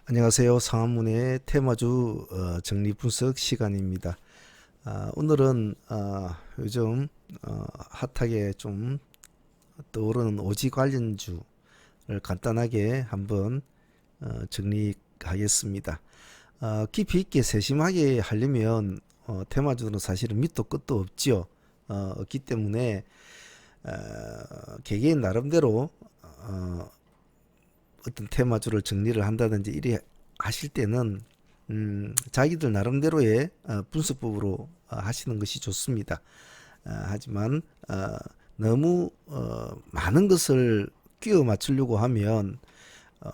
안녕하세요. 상한문의 테마주 정리 분석 시간입니다. 오늘은 요즘 핫하게 좀 떠오르는 오지 관련주를 간단하게 한번 정리하겠습니다. 깊이 있게 세심하게 하려면 테마주는 사실은 밑도 끝도 없지요. 없기 때문에 개개인 나름대로 어떤 테마주를 정리를 한다든지 이래 하실 때는 자기들 나름대로의 분석법으로 하시는 것이 좋습니다. 하지만 너무 많은 것을 끼워 맞추려고 하면 어,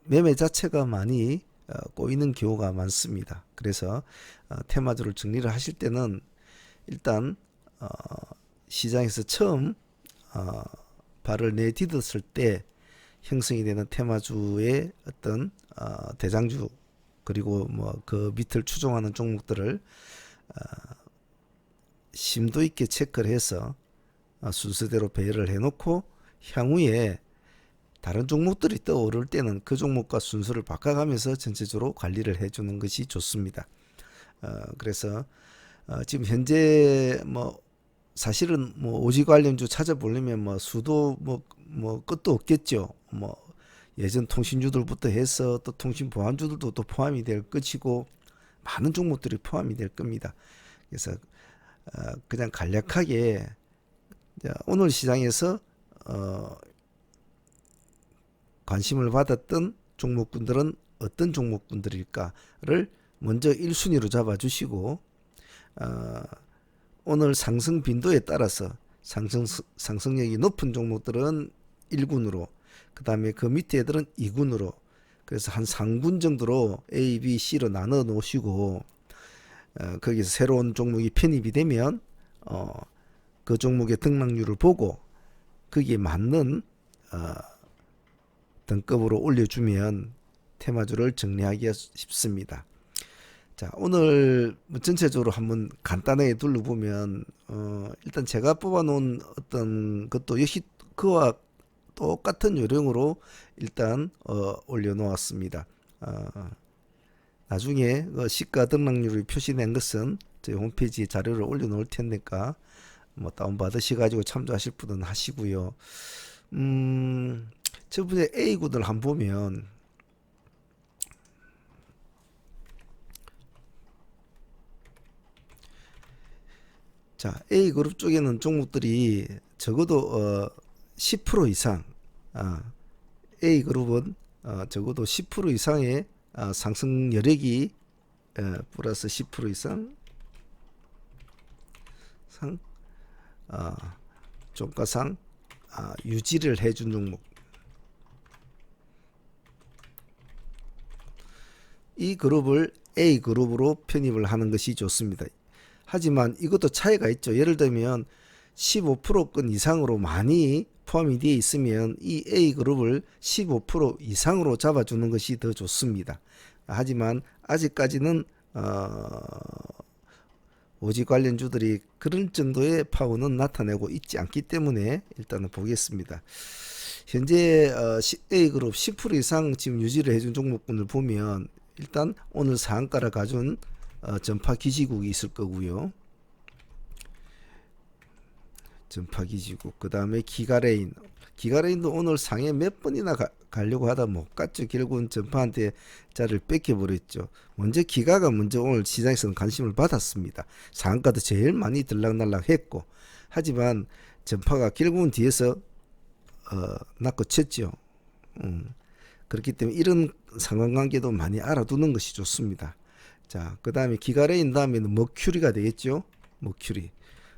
매매 자체가 많이 꼬이는 경우가 많습니다. 그래서 테마주를 정리를 하실 때는 일단 시장에서 처음 발을 내디뎠을 때 형성이 되는 테마주의 어떤 대장주 그리고 뭐 그 밑을 추종하는 종목들을 심도 있게 체크를 해서 순서대로 배열을 해놓고 향후에 다른 종목들이 떠오를 때는 그 종목과 순서를 바꿔가면서 전체적으로 관리를 해주는 것이 좋습니다. 그래서 지금 현재 뭐 사실은 뭐 오지 관련주 찾아보려면 뭐 수도 뭐 끝도 없겠죠. 뭐 예전 통신주들부터 해서 또 통신 보안주들도 또 포함이 될 것이고 많은 종목들이 포함이 될 겁니다. 그래서 그냥 간략하게 오늘 시장에서 관심을 받았던 종목군들은 어떤 종목군들일까를 먼저 1순위로 잡아주시고 오늘 상승 빈도에 따라서 상승력이 높은 종목들은 1군으로 그 다음에 그 밑에 애들은 2군으로 그래서 한 3군 정도로 A, B, C로 나눠 놓으시고 거기서 새로운 종목이 편입이 되면 그 종목의 등락률을 보고 거기에 맞는 등급으로 올려주면 테마주를 정리하기가 쉽습니다. 자, 오늘 전체적으로 한번 간단하게 둘러보면 일단 제가 뽑아놓은 어떤 것도 역시 그와 똑같은 요령으로 일단 올려놓았습니다. 나중에 그 시가 등락률이 표시된 것은 저희 홈페이지에 자료를 올려놓을 테니까 뭐 다운받으셔가지고 참조하실 분은 하시고요. 저번에 A군을 한번 보면 자, A그룹 쪽에는 종목들이 적어도 10% 이상 A그룹은 적어도 10% 이상의 상승 여력이 플러스 10% 이상 종가상 유지를 해준 종목 이 그룹을 A그룹으로 편입을 하는 것이 좋습니다. 하지만 이것도 차이가 있죠. 예를 들면 15%권 이상으로 많이 포함이 되어 있으면 이 A그룹을 15% 이상으로 잡아주는 것이 더 좋습니다. 하지만 아직까지는 오지 관련주들이 그런 정도의 파워는 나타내고 있지 않기 때문에 일단은 보겠습니다. 현재 A그룹 10% 이상 지금 유지를 해준 종목군을 보면 일단 오늘 상한가를 가준 전파 기지국이 있을 거고요. 전파 기지국. 그 다음에 기가레인. 기가레인도 오늘 상해 몇 번이나 가려고 하다 못 갔죠. 결국은 전파한테 자리를 뺏겨버렸죠. 먼저 기가가 먼저 오늘 시장에서는 관심을 받았습니다. 상한가도 제일 많이 들락날락 했고. 하지만 전파가 결국은 뒤에서 낚아챘죠. 그렇기 때문에 이런 상관관계도 많이 알아두는 것이 좋습니다. 자, 그 다음에 기가레인 다음에는 머큐리가 되겠죠.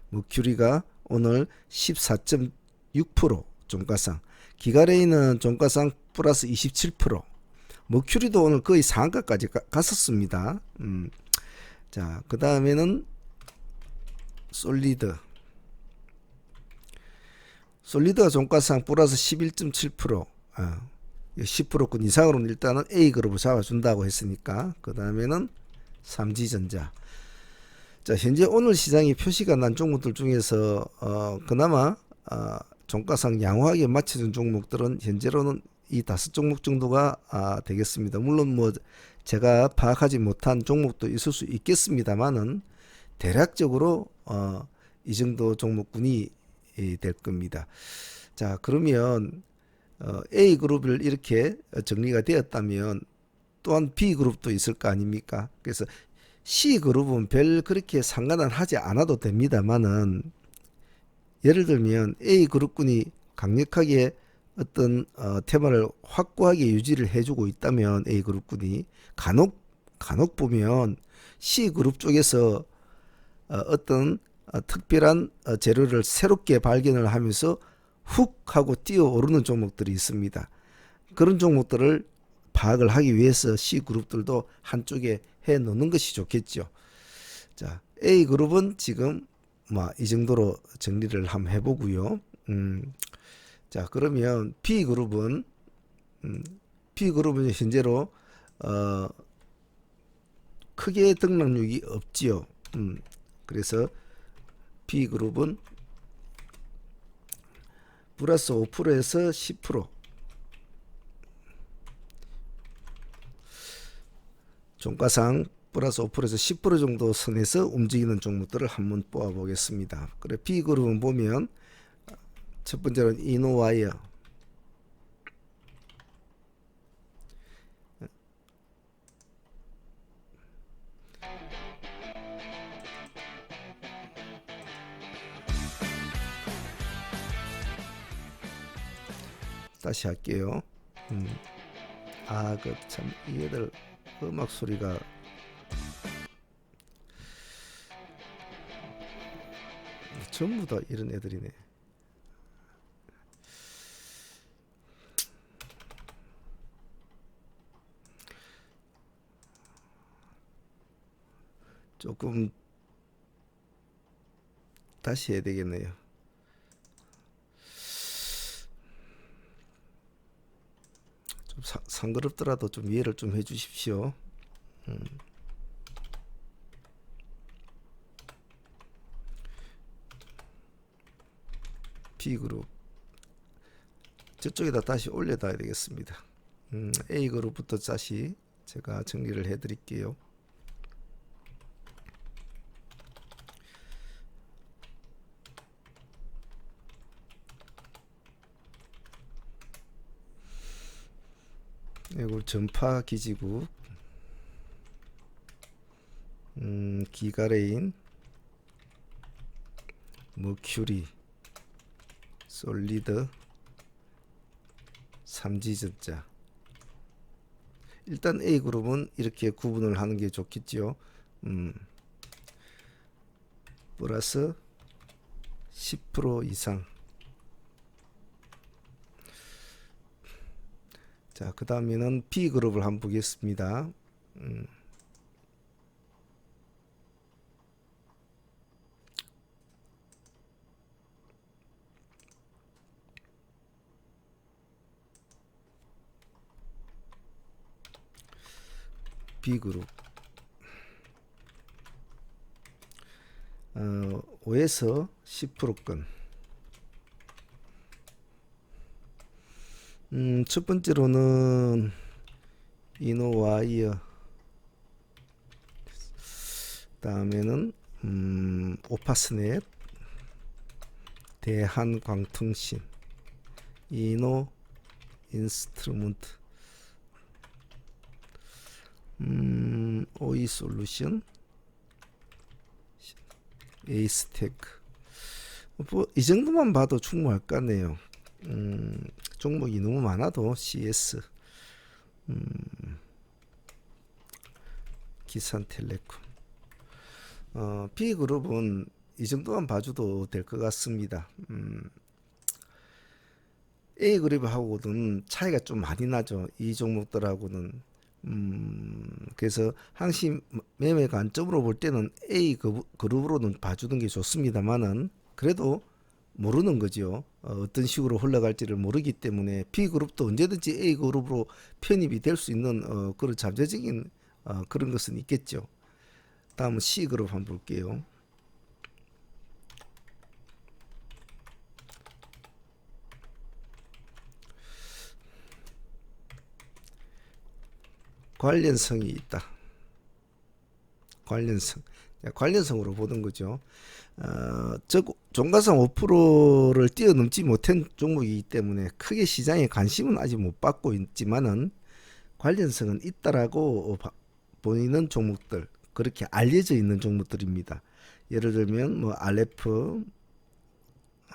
머큐리가 오늘 14.6% 종가상. 기가레인은 종가상 플러스 27%. 머큐리도 오늘 거의 상한가까지 갔었습니다. 자, 그 다음에는 솔리드가 종가상 플러스 11.7%. 10%권 이상으로는 일단은 A그룹을 잡아준다고 했으니까 그 다음에는 삼지전자. 자, 현재 오늘 시장에 표시가 난 종목들 중에서 그나마 종가상 양호하게 맞춰준 종목들은 현재로는 이 5종목 정도가 되겠습니다. 물론 뭐 제가 파악하지 못한 종목도 있을 수 있겠습니다만은 대략적으로 이 정도 종목군이 될 겁니다. 자, 그러면 A그룹을 이렇게 정리가 되었다면 또한 B그룹도 있을 거 아닙니까? 그래서 C그룹은 별 그렇게 상관은 하지 않아도 됩니다만은 예를 들면 A그룹군이 강력하게 어떤 테마를 확고하게 유지를 해주고 있다면 A그룹군이 간혹 보면 C그룹 쪽에서 어떤 특별한 재료를 새롭게 발견을 하면서 훅 하고 뛰어오르는 종목들이 있습니다. 그런 종목들을 파악을 하기 위해서 C그룹들도 한쪽에 해 놓는 것이 좋겠죠. 자, A그룹은 지금 이 정도로 정리를 한번 해보고요. 자, 그러면 B그룹은 현재로 크게 등락률이 없지요. 그래서 B그룹은 플러스 5%에서 10%, 종가상 플러스 5%에서 10% 정도 선에서 움직이는 종목들을 한번 뽑아 보겠습니다. 그래, B그룹은 보면 첫 번째는 이노와이어, 다시 할게요. 그 참 이 애들 음악 소리가 전부 다 이런 애들이네. 조금 다시 해야 되겠네요. 좀 상그럽더라도 좀 이해를 좀 해주십시오. B그룹 저쪽에다 다시 올려놔야 되겠습니다. A그룹부터 다시 제가 정리를 해 드릴게요. 이걸 전파 기지국, 기가레인, 머큐리, 솔리드, 삼지전자. 일단 A그룹은 이렇게 구분을 하는 게 좋겠죠. 플러스 10% 이상. 자, 그 다음에는 B그룹을 한번 보겠습니다. B그룹 5에서 10%권. 첫 번째로는 이노와이어, 다음에는 오파스넷, 대한광통신, 이노 인스트루먼트, 오이솔루션, 에이스테크. 이 정도만 봐도 충분할 것 같네요. 종목이 너무 많아도 CS, 기산텔레콤. B그룹은 이 정도만 봐줘도 될 것 같습니다. A그룹하고는 차이가 좀 많이 나죠. 이 종목들하고는. 그래서 항시 매매 관점으로 볼 때는 A그룹으로는 봐주는 게 좋습니다만은 그래도 모르는 거죠. 어떤 식으로 흘러갈지를 모르기 때문에 B그룹도 언제든지 A그룹으로 편입이 될 수 있는 그런 잠재적인 그런 것은 있겠죠. 다음은 C그룹 한번 볼게요. 관련성이 있다. 관련성으로 보는 거죠. 종가상 5%를 뛰어넘지 못한 종목이기 때문에 크게 시장에 관심은 아직 못 받고 있지만은 관련성은 있다라고 보이는 종목들, 그렇게 알려져 있는 종목들입니다. 예를 들면 뭐 RF,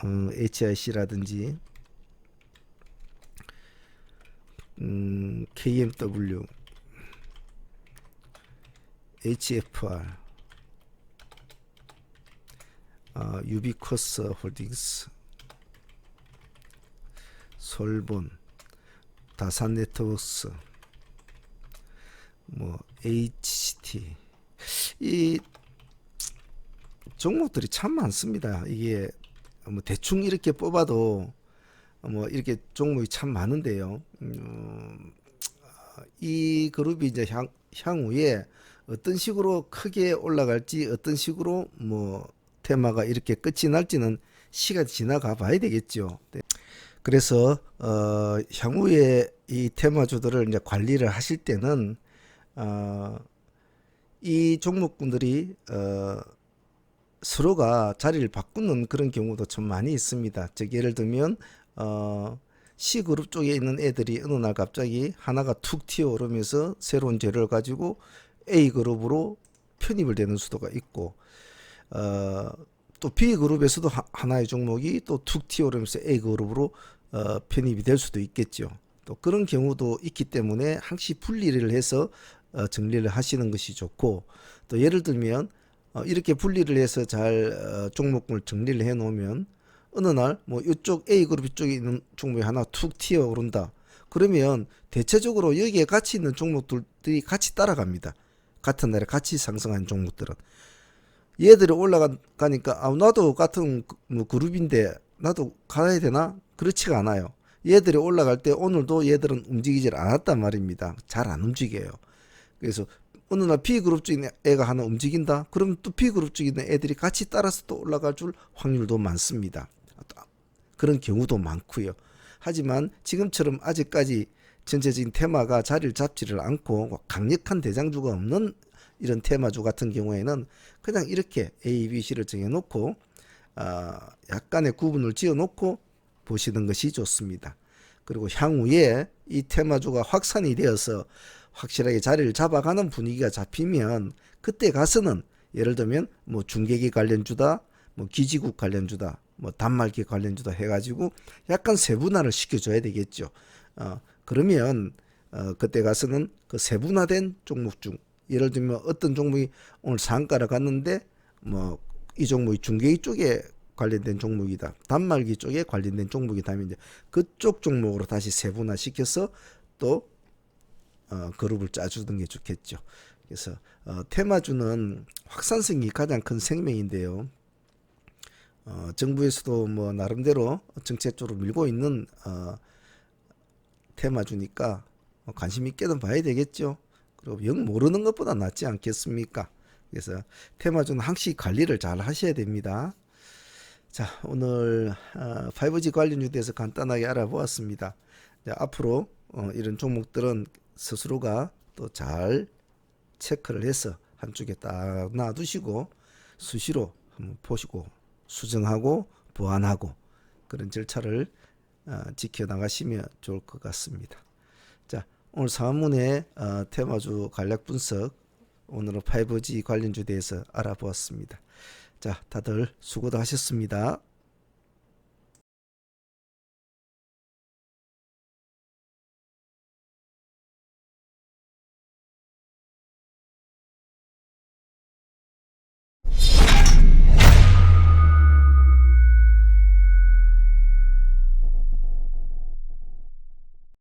HIC라든지 KMW, HFR, 유비쿼스 홀딩스, 솔본, 다산네트워크스, 뭐 HT, 이 종목들이 참 많습니다. 이게 뭐 대충 이렇게 뽑아도 뭐 이렇게 종목이 참 많은데요. 이 그룹이 이제 향후에 어떤 식으로 크게 올라갈지, 어떤 식으로 뭐 테마가 이렇게 끝이 날지는 시간이 지나가 봐야 되겠죠. 네. 그래서 향후에 이 테마주들을 이제 관리를 하실 때는 이 종목군들이 서로가 자리를 바꾸는 그런 경우도 참 많이 있습니다. 즉 예를 들면 C그룹 쪽에 있는 애들이 어느 날 갑자기 하나가 툭 튀어오르면서 새로운 재료를 가지고 A그룹으로 편입을 되는 수도가 있고, 또 B그룹에서도 하나의 종목이 또 툭 튀어오르면서 A그룹으로 편입이 될 수도 있겠죠. 또 그런 경우도 있기 때문에 항시 분리를 해서 정리를 하시는 것이 좋고, 또 예를 들면 이렇게 분리를 해서 잘 종목을 정리를 해 놓으면 어느 날 뭐 이쪽 A그룹 이쪽에 있는 종목이 하나 툭 튀어 오른다. 그러면 대체적으로 여기에 같이 있는 종목들이 같이 따라갑니다. 같은 날에 같이 상승한 종목들은 얘들이 올라가니까 나도 같은 뭐 그룹인데 나도 가야 되나? 그렇지가 않아요. 얘들이 올라갈 때 오늘도 얘들은 움직이질 않았단 말입니다. 잘 안 움직여요. 그래서 어느 날 B그룹 쪽에 있는 애가 하나 움직인다? 그러면 또 B그룹 쪽에 있는 애들이 같이 따라서 또 올라갈 줄 확률도 많습니다. 그런 경우도 많고요. 하지만 지금처럼 아직까지 전체적인 테마가 자리를 잡지를 않고 강력한 대장주가 없는 이런 테마주 같은 경우에는 그냥 이렇게 A, B, C를 정해놓고 약간의 구분을 지어놓고 보시는 것이 좋습니다. 그리고 향후에 이 테마주가 확산이 되어서 확실하게 자리를 잡아가는 분위기가 잡히면 그때 가서는 예를 들면 뭐 중계기 관련주다, 뭐 기지국 관련주다, 뭐 단말기 관련주다 해가지고 약간 세분화를 시켜줘야 되겠죠. 그러면 그때 가서는 그 세분화된 종목 중 예를 들면 어떤 종목이 오늘 상가를 갔는데 뭐 이 종목이 중계기 쪽에 관련된 종목이다, 단말기 쪽에 관련된 종목이다 하면 이제 그쪽 종목으로 다시 세분화 시켜서 또 그룹을 짜주는 게 좋겠죠. 그래서 테마주는 확산성이 가장 큰 생명인데요. 정부에서도 뭐 나름대로 정책적으로 밀고 있는 테마주니까 관심 있게는 봐야 되겠죠. 그리고 영 모르는 것보다 낫지 않겠습니까? 그래서 테마주는 항시 관리를 잘 하셔야 됩니다. 자, 오늘 5G 관련주에 대해서 간단하게 알아보았습니다. 자, 앞으로 이런 종목들은 스스로가 또 잘 체크를 해서 한쪽에 딱 놔두시고 수시로 한번 보시고 수정하고 보완하고 그런 절차를 지켜나가시면 좋을 것 같습니다. 자, 오늘 사문의 테마주 간략 분석, 오늘은 5G 관련주에 대해서 알아보았습니다. 자, 다들 수고도 하셨습니다.